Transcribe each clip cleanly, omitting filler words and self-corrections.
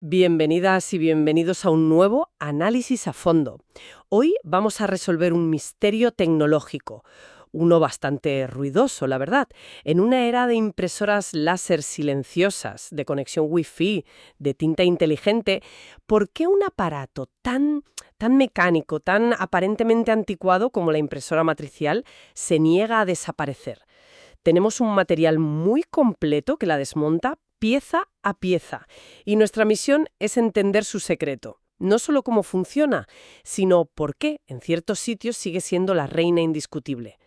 Bienvenidas y bienvenidos a un nuevo análisis a fondo. Hoy vamos a resolver un misterio tecnológico, uno bastante ruidoso, la verdad. En una era de impresoras láser silenciosas, de conexión Wi-Fi, de tinta inteligente, ¿por qué un aparato tan mecánico, tan aparentemente anticuado como la impresora matricial se niega a desaparecer? Tenemos un material muy completo que la desmonta pieza a pieza, y nuestra misión es entender su secreto. No solo cómo funciona, sino por qué en ciertos sitios sigue siendo la reina indiscutible.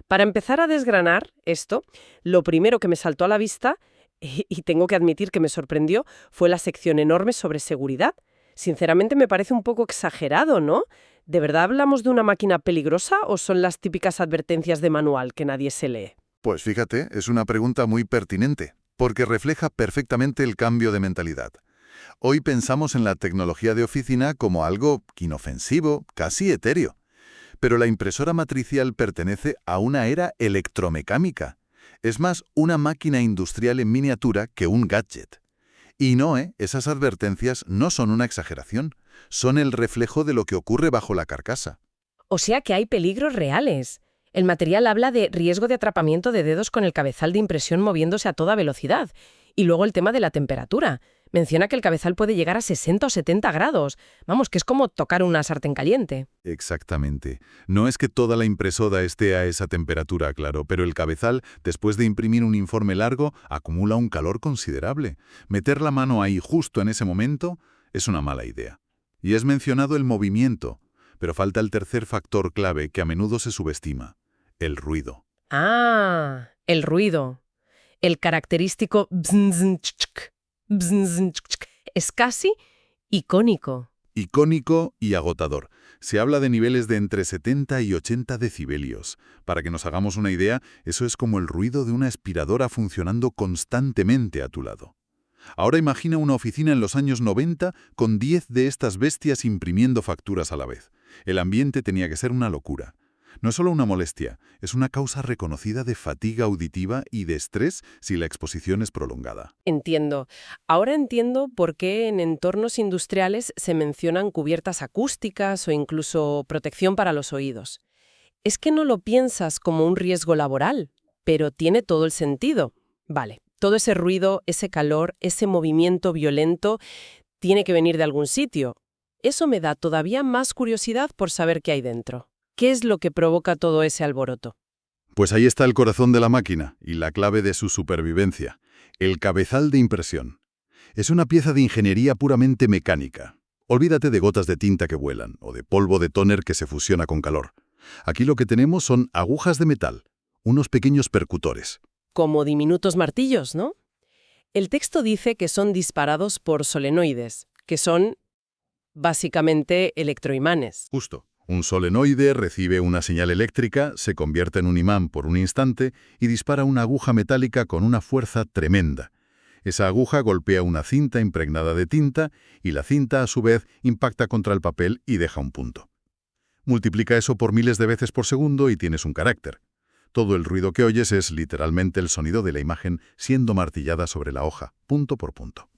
Para empezar a desgranar esto, lo primero que me saltó a la vista, y tengo que admitir que me sorprendió, fue la sección enorme sobre seguridad. Sinceramente me parece un poco exagerado, ¿no? ¿De verdad hablamos de una máquina peligrosa o son las típicas advertencias de manual que nadie se lee? Pues fíjate, es una pregunta muy pertinente, porque refleja perfectamente el cambio de mentalidad. Hoy pensamos en la tecnología de oficina como algo inofensivo, casi etéreo. Pero la impresora matricial pertenece a una era electromecánica. Es más una máquina industrial en miniatura que un gadget. Y no, esas advertencias no son una exageración, son el reflejo de lo que ocurre bajo la carcasa. O sea que hay peligros reales. El material habla de riesgo de atrapamiento de dedos con el cabezal de impresión moviéndose a toda velocidad. Y luego el tema de la temperatura. Menciona que el cabezal puede llegar a 60 o 70 grados. Vamos, que es como tocar una sartén caliente. Exactamente. No es que toda la impresora esté a esa temperatura, claro, pero el cabezal, después de imprimir un informe largo, acumula un calor considerable. Meter la mano ahí justo en ese momento es una mala idea. Y es mencionado el movimiento, pero falta el tercer factor clave que a menudo se subestima: el ruido. Ah, el ruido. El característico bzz-ch-ch-ch, bzz-ch-ch-ch, es casi icónico. Icónico y agotador. Se habla de niveles de entre 70 y 80 decibelios. Para que nos hagamos una idea, eso es como el ruido de una aspiradora funcionando constantemente a tu lado. Ahora imagina una oficina en los años 90 con 10 de estas bestias imprimiendo facturas a la vez. El ambiente tenía que ser una locura. No es solo una molestia, es una causa reconocida de fatiga auditiva y de estrés si la exposición es prolongada. Entiendo. Ahora entiendo por qué en entornos industriales se mencionan cubiertas acústicas o incluso protección para los oídos. Es que no lo piensas como un riesgo laboral, pero tiene todo el sentido. Vale, todo ese ruido, ese calor, ese movimiento violento, tiene que venir de algún sitio. Eso me da todavía más curiosidad por saber qué hay dentro. ¿Qué es lo que provoca todo ese alboroto? Pues ahí está el corazón de la máquina y la clave de su supervivencia: el cabezal de impresión. Es una pieza de ingeniería puramente mecánica. Olvídate de gotas de tinta que vuelan o de polvo de tóner que se fusiona con calor. Aquí lo que tenemos son agujas de metal, unos pequeños percutores. Como diminutos martillos, ¿no? El texto dice que son disparados por solenoides, que son básicamente electroimanes. Justo. Un solenoide recibe una señal eléctrica, se convierte en un imán por un instante y dispara una aguja metálica con una fuerza tremenda. Esa aguja golpea una cinta impregnada de tinta y la cinta, a su vez, impacta contra el papel y deja un punto. Multiplica eso por miles de veces por segundo y tienes un carácter. Todo el ruido que oyes es literalmente el sonido de la imagen siendo martillada sobre la hoja, punto por punto.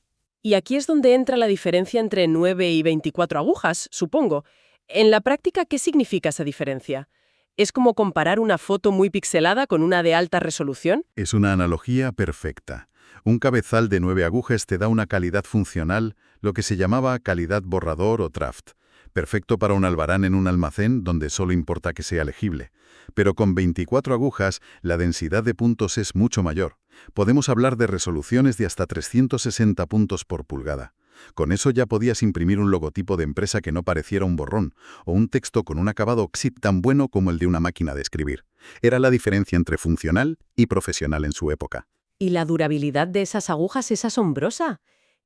Y aquí es donde entra la diferencia entre 9 y 24 agujas, supongo. En la práctica, ¿qué significa esa diferencia? ¿Es como comparar una foto muy pixelada con una de alta resolución? Es una analogía perfecta. Un cabezal de 9 agujas te da una calidad funcional, lo que se llamaba calidad borrador o draft, perfecto para un albarán en un almacén donde solo importa que sea legible. Pero con 24 agujas, la densidad de puntos es mucho mayor. Podemos hablar de resoluciones de hasta 360 puntos por pulgada. Con eso ya podías imprimir un logotipo de empresa que no pareciera un borrón, o un texto con un acabado tan bueno como el de una máquina de escribir. Era la diferencia entre funcional y profesional en su época. Y la durabilidad de esas agujas es asombrosa.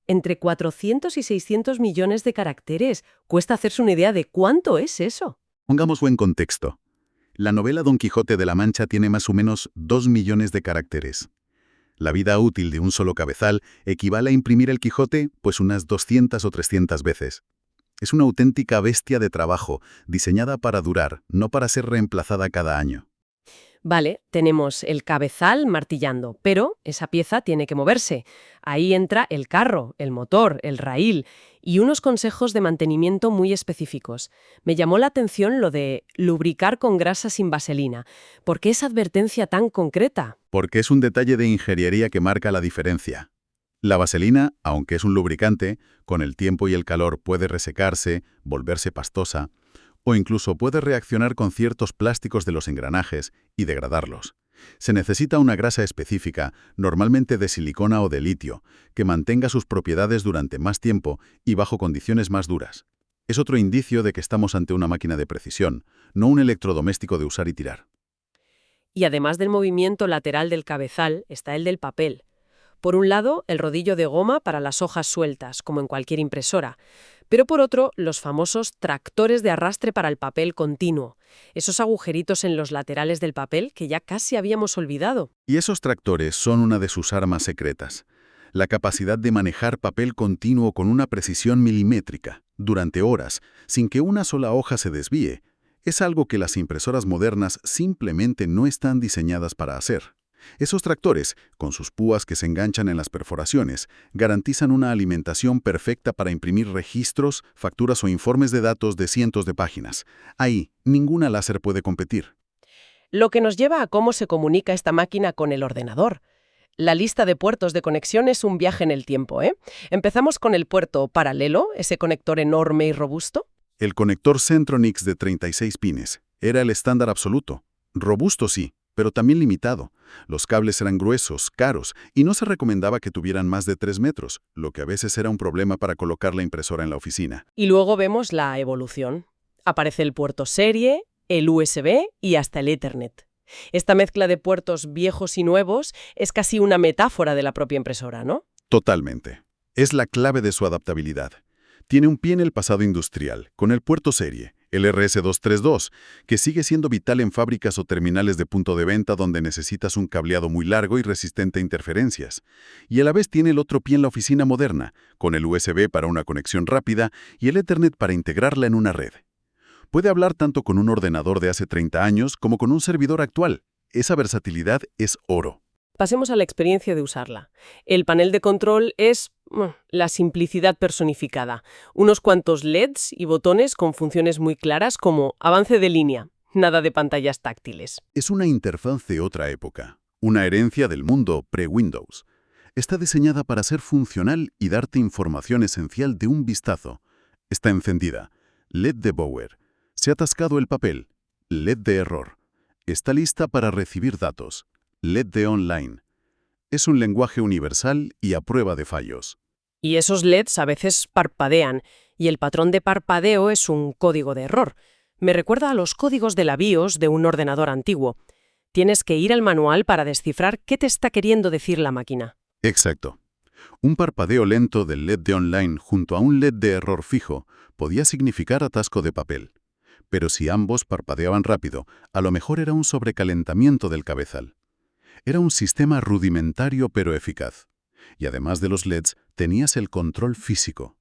Entre 400 y 600 millones de caracteres. Cuesta hacerse una idea de cuánto es eso. Pongámoslo en contexto. La novela Don Quijote de la Mancha tiene más o menos 2 millones de caracteres. La vida útil de un solo cabezal equivale a imprimir el Quijote pues unas 200 o 300 veces. Es una auténtica bestia de trabajo, diseñada para durar, no para ser reemplazada cada año. Vale, tenemos el cabezal martillando, pero esa pieza tiene que moverse. Ahí entra el carro, el motor, el raíl y unos consejos de mantenimiento muy específicos. Me llamó la atención lo de lubricar con grasa sin vaselina. ¿Por qué esa advertencia tan concreta? Porque es un detalle de ingeniería que marca la diferencia. La vaselina, aunque es un lubricante, con el tiempo y el calor puede resecarse, volverse pastosa, o incluso puede reaccionar con ciertos plásticos de los engranajes y degradarlos. Se necesita una grasa específica, normalmente de silicona o de litio, que mantenga sus propiedades durante más tiempo y bajo condiciones más duras. Es otro indicio de que estamos ante una máquina de precisión, no un electrodoméstico de usar y tirar. Y además del movimiento lateral del cabezal, está el del papel. Por un lado, el rodillo de goma para las hojas sueltas, como en cualquier impresora. Pero por otro, los famosos tractores de arrastre para el papel continuo. Esos agujeritos en los laterales del papel que ya casi habíamos olvidado. Y esos tractores son una de sus armas secretas. La capacidad de manejar papel continuo con una precisión milimétrica, durante horas, sin que una sola hoja se desvíe, es algo que las impresoras modernas simplemente no están diseñadas para hacer. Esos tractores, con sus púas que se enganchan en las perforaciones, garantizan una alimentación perfecta para imprimir registros, facturas o informes de datos de cientos de páginas. Ahí, ninguna láser puede competir. Lo que nos lleva a cómo se comunica esta máquina con el ordenador. La lista de puertos de conexión es un viaje en el tiempo, ¿eh? Empezamos con el puerto paralelo, ese conector enorme y robusto. El conector Centronix de 36 pines era el estándar absoluto. Robusto sí, pero también limitado. Los cables eran gruesos, caros, y no se recomendaba que tuvieran más de 3 metros, lo que a veces era un problema para colocar la impresora en la oficina. Y luego vemos la evolución. Aparece el puerto serie, el USB y hasta el Ethernet. Esta mezcla de puertos viejos y nuevos es casi una metáfora de la propia impresora, ¿no? Totalmente. Es la clave de su adaptabilidad. Tiene un pie en el pasado industrial, con el puerto serie, el RS-232, que sigue siendo vital en fábricas o terminales de punto de venta donde necesitas un cableado muy largo y resistente a interferencias. Y a la vez tiene el otro pie en la oficina moderna, con el USB para una conexión rápida y el Ethernet para integrarla en una red. Puede hablar tanto con un ordenador de hace 30 años como con un servidor actual. Esa versatilidad es oro. Pasemos a la experiencia de usarla. El panel de control es la simplicidad personificada. Unos cuantos LEDs y botones con funciones muy claras como avance de línea, nada de pantallas táctiles. Es una interfaz de otra época, una herencia del mundo pre-Windows. Está diseñada para ser funcional y darte información esencial de un vistazo. Está encendida. LED de Bower. Se ha atascado el papel. LED de error. Está lista para recibir datos. LED de online. Es un lenguaje universal y a prueba de fallos. Y esos LEDs a veces parpadean, y el patrón de parpadeo es un código de error. Me recuerda a los códigos de la BIOS de un ordenador antiguo. Tienes que ir al manual para descifrar qué te está queriendo decir la máquina. Exacto. Un parpadeo lento del LED de online junto a un LED de error fijo podía significar atasco de papel. Pero si ambos parpadeaban rápido, a lo mejor era un sobrecalentamiento del cabezal. Era un sistema rudimentario pero eficaz. Y además de los LEDs, tenías el control físico.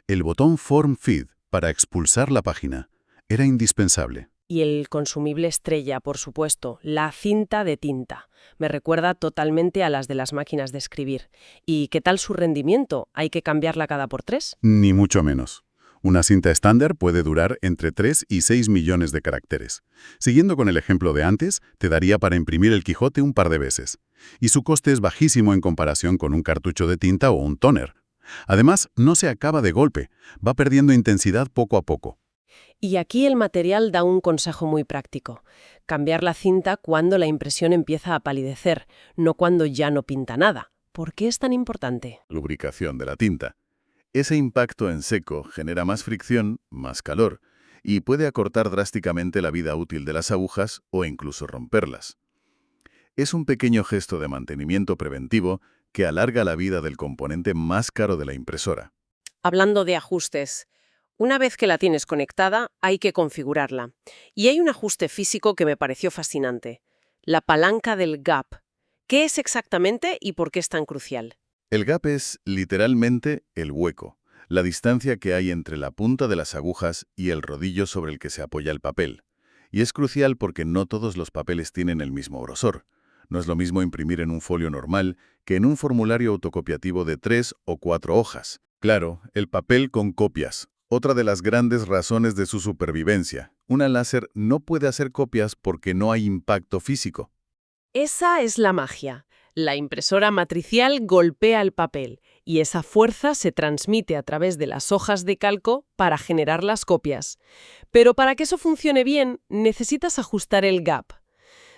El botón Form Feed para expulsar la página era indispensable. Y el consumible estrella, por supuesto, la cinta de tinta. Me recuerda totalmente a las de las máquinas de escribir. ¿Y qué tal su rendimiento? ¿Hay que cambiarla cada por 3? Ni mucho menos. Una cinta estándar puede durar entre 3 y 6 millones de caracteres. Siguiendo con el ejemplo de antes, te daría para imprimir el Quijote un par de veces. Y su coste es bajísimo en comparación con un cartucho de tinta o un tóner. Además, no se acaba de golpe, va perdiendo intensidad poco a poco. Y aquí el material da un consejo muy práctico. Cambiar la cinta cuando la impresión empieza a palidecer, no cuando ya no pinta nada. ¿Por qué es tan importante? Lubricación de la tinta. Ese impacto en seco genera más fricción, más calor, y puede acortar drásticamente la vida útil de las agujas o incluso romperlas. Es un pequeño gesto de mantenimiento preventivo que alarga la vida del componente más caro de la impresora. Hablando de ajustes, una vez que la tienes conectada, hay que configurarla. Y hay un ajuste físico que me pareció fascinante. La palanca del gap. ¿Qué es exactamente y por qué es tan crucial? El gap es, literalmente, el hueco, la distancia que hay entre la punta de las agujas y el rodillo sobre el que se apoya el papel. Y es crucial porque no todos los papeles tienen el mismo grosor. No es lo mismo imprimir en un folio normal que en un formulario autocopiativo de 3 o 4 hojas. Claro, el papel con copias. Otra de las grandes razones de su supervivencia. Una láser no puede hacer copias porque no hay impacto físico. Esa es la magia. La impresora matricial golpea el papel y esa fuerza se transmite a través de las hojas de calco para generar las copias. Pero para que eso funcione bien, necesitas ajustar el gap.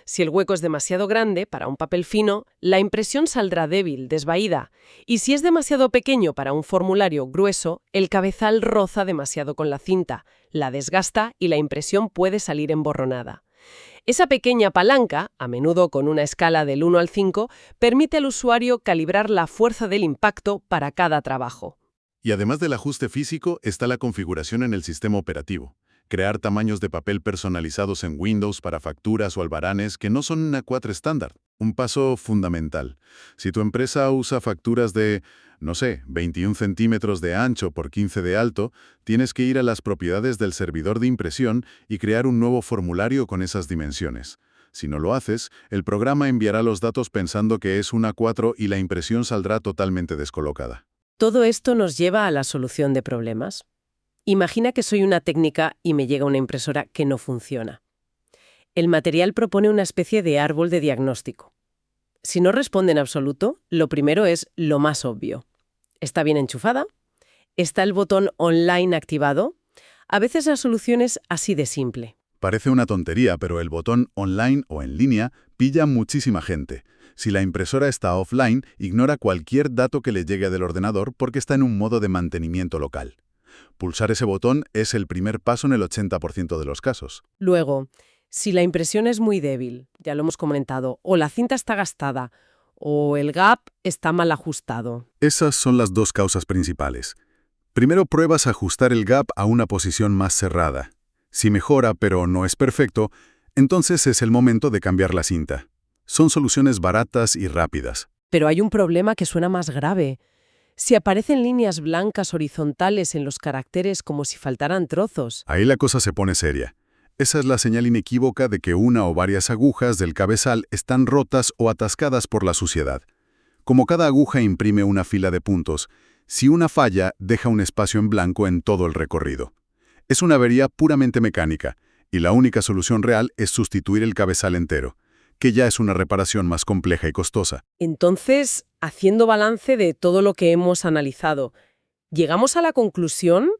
Si el hueco es demasiado grande para un papel fino, la impresión saldrá débil, desvaída. Y si es demasiado pequeño para un formulario grueso, el cabezal roza demasiado con la cinta, la desgasta y la impresión puede salir emborronada. Esa pequeña palanca, a menudo con una escala del 1 al 5, permite al usuario calibrar la fuerza del impacto para cada trabajo. Y además del ajuste físico, está la configuración en el sistema operativo. Crear tamaños de papel personalizados en Windows para facturas o albaranes que no son una A4 estándar. Un paso fundamental. Si tu empresa usa facturas de, no sé, 21 centímetros de ancho por 15 de alto, tienes que ir a las propiedades del servidor de impresión y crear un nuevo formulario con esas dimensiones. Si no lo haces, el programa enviará los datos pensando que es una A4 y la impresión saldrá totalmente descolocada. Todo esto nos lleva a la solución de problemas. Imagina que soy una técnica y me llega una impresora que no funciona. El material propone una especie de árbol de diagnóstico. Si no responde en absoluto, lo primero es lo más obvio. ¿Está bien enchufada? ¿Está el botón online activado? A veces la solución es así de simple. Parece una tontería, pero el botón online o en línea pilla a muchísima gente. Si la impresora está offline, ignora cualquier dato que le llegue del ordenador porque está en un modo de mantenimiento local. Pulsar ese botón es el primer paso en el 80% de los casos. Luego, si la impresión es muy débil, ya lo hemos comentado, o la cinta está gastada, o el gap está mal ajustado. Esas son las dos causas principales. Primero pruebas a ajustar el gap a una posición más cerrada. Si mejora pero no es perfecto, entonces es el momento de cambiar la cinta. Son soluciones baratas y rápidas. Pero hay un problema que suena más grave. Si aparecen líneas blancas horizontales en los caracteres como si faltaran trozos. Ahí la cosa se pone seria. Esa es la señal inequívoca de que una o varias agujas del cabezal están rotas o atascadas por la suciedad. Como cada aguja imprime una fila de puntos, si una falla deja un espacio en blanco en todo el recorrido. Es una avería puramente mecánica, y la única solución real es sustituir el cabezal entero, que ya es una reparación más compleja y costosa. Entonces, haciendo balance de todo lo que hemos analizado, llegamos a la conclusión: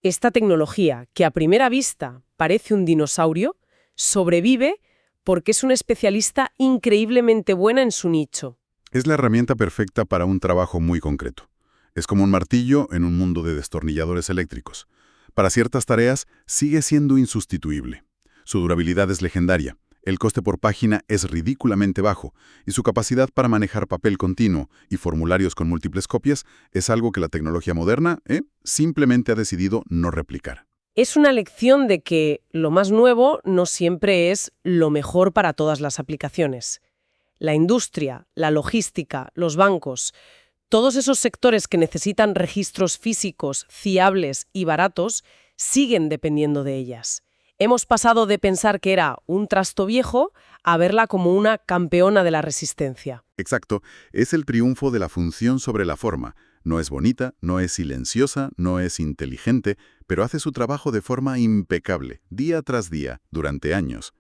esta tecnología, que a primera vista parece un dinosaurio, sobrevive porque es una especialista increíblemente buena en su nicho. Es la herramienta perfecta para un trabajo muy concreto. Es como un martillo en un mundo de destornilladores eléctricos. Para ciertas tareas sigue siendo insustituible. Su durabilidad es legendaria. El coste por página es ridículamente bajo y su capacidad para manejar papel continuo y formularios con múltiples copias es algo que la tecnología moderna simplemente ha decidido no replicar. Es una lección de que lo más nuevo no siempre es lo mejor para todas las aplicaciones. La industria, la logística, los bancos, todos esos sectores que necesitan registros físicos, fiables y baratos, siguen dependiendo de ellas. Hemos pasado de pensar que era un trasto viejo a verla como una campeona de la resistencia. Exacto, es el triunfo de la función sobre la forma. No es bonita, no es silenciosa, no es inteligente, pero hace su trabajo de forma impecable, día tras día, durante años.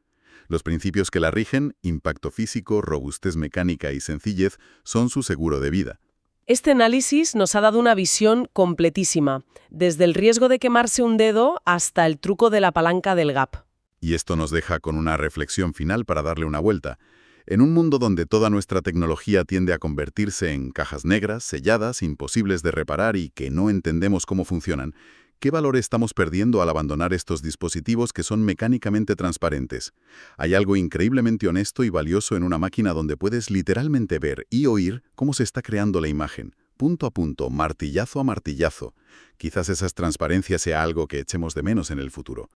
Los principios que la rigen, impacto físico, robustez mecánica y sencillez, son su seguro de vida. Este análisis nos ha dado una visión completísima, desde el riesgo de quemarse un dedo hasta el truco de la palanca del gap. Y esto nos deja con una reflexión final para darle una vuelta. En un mundo donde toda nuestra tecnología tiende a convertirse en cajas negras, selladas, imposibles de reparar y que no entendemos cómo funcionan, ¿qué valor estamos perdiendo al abandonar estos dispositivos que son mecánicamente transparentes? Hay algo increíblemente honesto y valioso en una máquina donde puedes literalmente ver y oír cómo se está creando la imagen, punto a punto, martillazo a martillazo. Quizás esa transparencia sea algo que echemos de menos en el futuro.